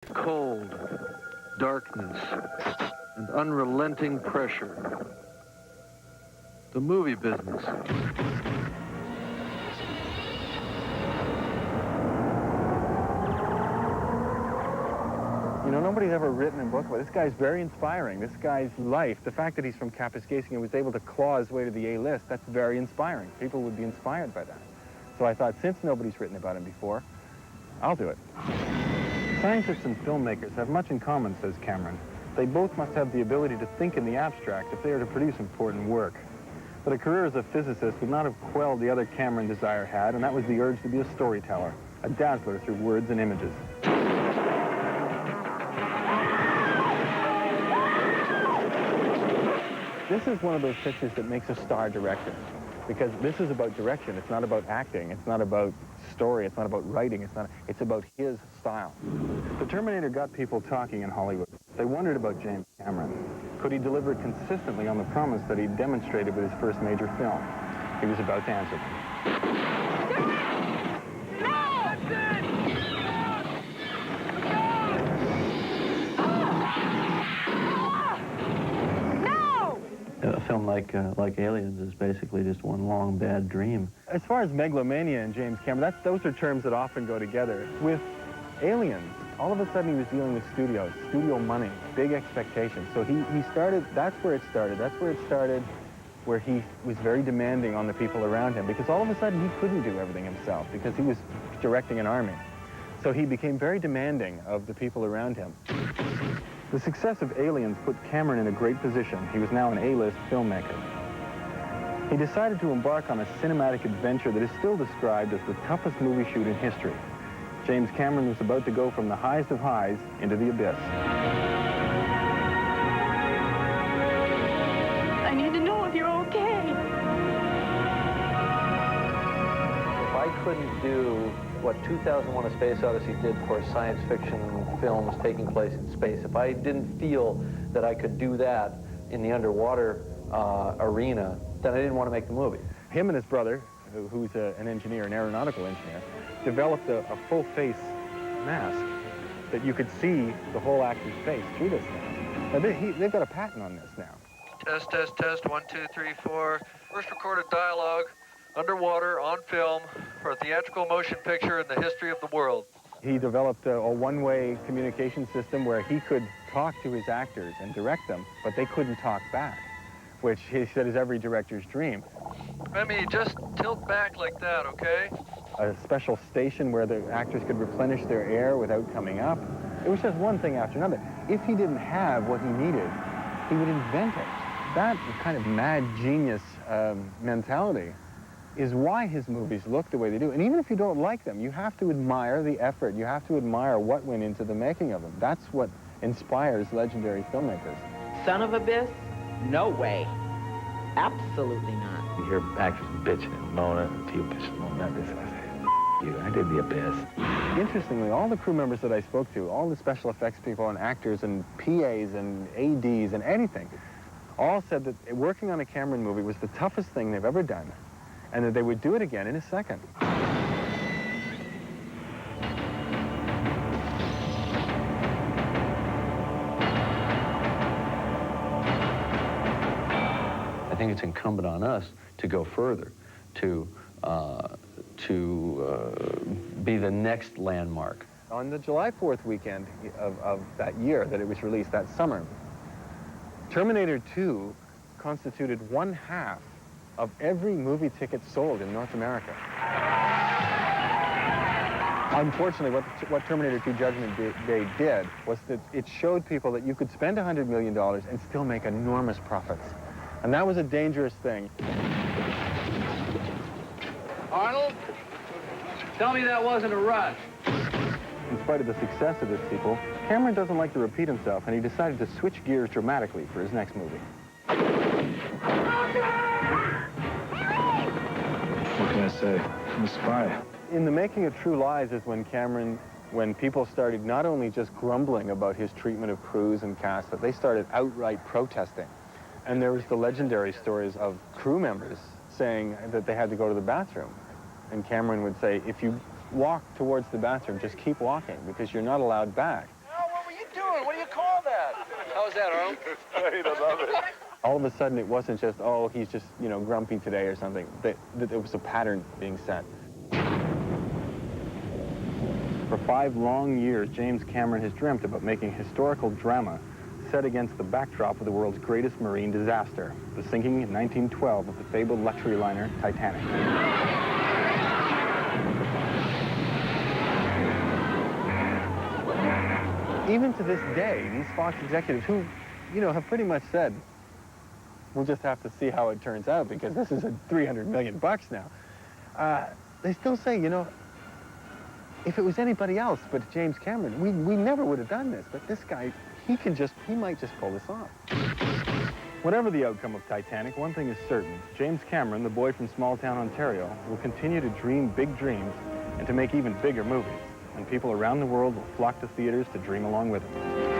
Cold, darkness, and unrelenting pressure. The movie business. You know, nobody's ever written a book about it. This guy's very inspiring. This guy's life, the fact that he's from Kapuskasing and was able to claw his way to the A-list, that's very inspiring. People would be inspired by that. So I thought, since nobody's written about him before, I'll do it. Scientists and filmmakers have much in common, says Cameron. They both must have the ability to think in the abstract if they are to produce important work. But a career as a physicist would not have quelled the other Cameron desire had, and that was the urge to be a storyteller, a dazzler through words and images. This is one of those pictures that makes a star director, because this is about direction. It's not about acting. It's not about story. It's not about writing. It's about his style. The Terminator got people talking in Hollywood. They wondered about James Cameron. Could he deliver consistently on the promise that he demonstrated with his first major film? He was about to answer them. A film like Aliens is basically just one long bad dream. As far as megalomania and James Cameron, those are terms that often go together. With Aliens, all of a sudden he was dealing with studios, studio money, big expectations. So he started, that's where it started. That's where it started, where he was very demanding on the people around him, because all of a sudden he couldn't do everything himself because he was directing an army. So he became very demanding of the people around him. The success of Aliens put Cameron in a great position. He was now an A-list filmmaker. He decided to embark on a cinematic adventure that is still described as the toughest movie shoot in history. James Cameron was about to go from the highest of highs into the abyss. I need to know if you're okay. If I couldn't do what 2001: A Space Odyssey did for science fiction films taking place in space, if I didn't feel that I could do that in the underwater arena, then I didn't want to make the movie. Him and his brother, who's an engineer, an aeronautical engineer, developed a full-face mask that you could see the whole actor's face through this now. They've got a patent on this now. Test, test, test, 1, 2, 3, 4. First recorded dialogue, underwater, on film, for a theatrical motion picture in the history of the world. He developed a one-way communication system where he could talk to his actors and direct them, but they couldn't talk back, which he said is every director's dream. I mean, just tilt back like that, okay? A special station where the actors could replenish their air without coming up. It was just one thing after another. If he didn't have what he needed, he would invent it. That kind of mad genius mentality is why his movies look the way they do. And even if you don't like them, you have to admire the effort. You have to admire what went into the making of them. That's what inspires legendary filmmakers. Son of a Abyss? No way. Absolutely not. You hear actors bitching and moaning, and people bitching and moaning about this, and I say, you, I did the Abyss. Interestingly, all the crew members that I spoke to, all the special effects people and actors and PAs and ADs and anything, all said that working on a Cameron movie was the toughest thing they've ever done, and that they would do it again in a second. I think it's incumbent on us to go further, to be the next landmark. On the July 4th weekend of that year that it was released, that summer, Terminator 2 constituted 1/2 of every movie ticket sold in North America. Unfortunately, what Terminator 2 Judgment Day did was that it showed people that you could spend $100 million and still make enormous profits. And that was a dangerous thing. Arnold, tell me that wasn't a rush. In spite of the success of this sequel, Cameron doesn't like to repeat himself, and he decided to switch gears dramatically for his next movie. What can I say? I'm a spy. In the making of True Lies is when people started not only just grumbling about his treatment of crews and cast, but they started outright protesting. And there was the legendary stories of crew members saying that they had to go to the bathroom. And Cameron would say, if you walk towards the bathroom, just keep walking, because you're not allowed back. What do you call that? How was that, Arnold? All of a sudden, it wasn't just, oh, he's just, you know, grumpy today or something. That it was a pattern being set. For 5 long years, James Cameron has dreamt about making historical drama set against the backdrop of the world's greatest marine disaster, the sinking in 1912 of the fabled luxury liner Titanic. Even to this day, these Fox executives who, you know, have pretty much said, we'll just have to see how it turns out because this is a $300 million now. They still say, you know, if it was anybody else but James Cameron, we never would have done this. But this guy, he might just pull this off. Whatever the outcome of Titanic, one thing is certain. James Cameron, the boy from small town Ontario, will continue to dream big dreams and to make even bigger movies. And people around the world will flock to theaters to dream along with him.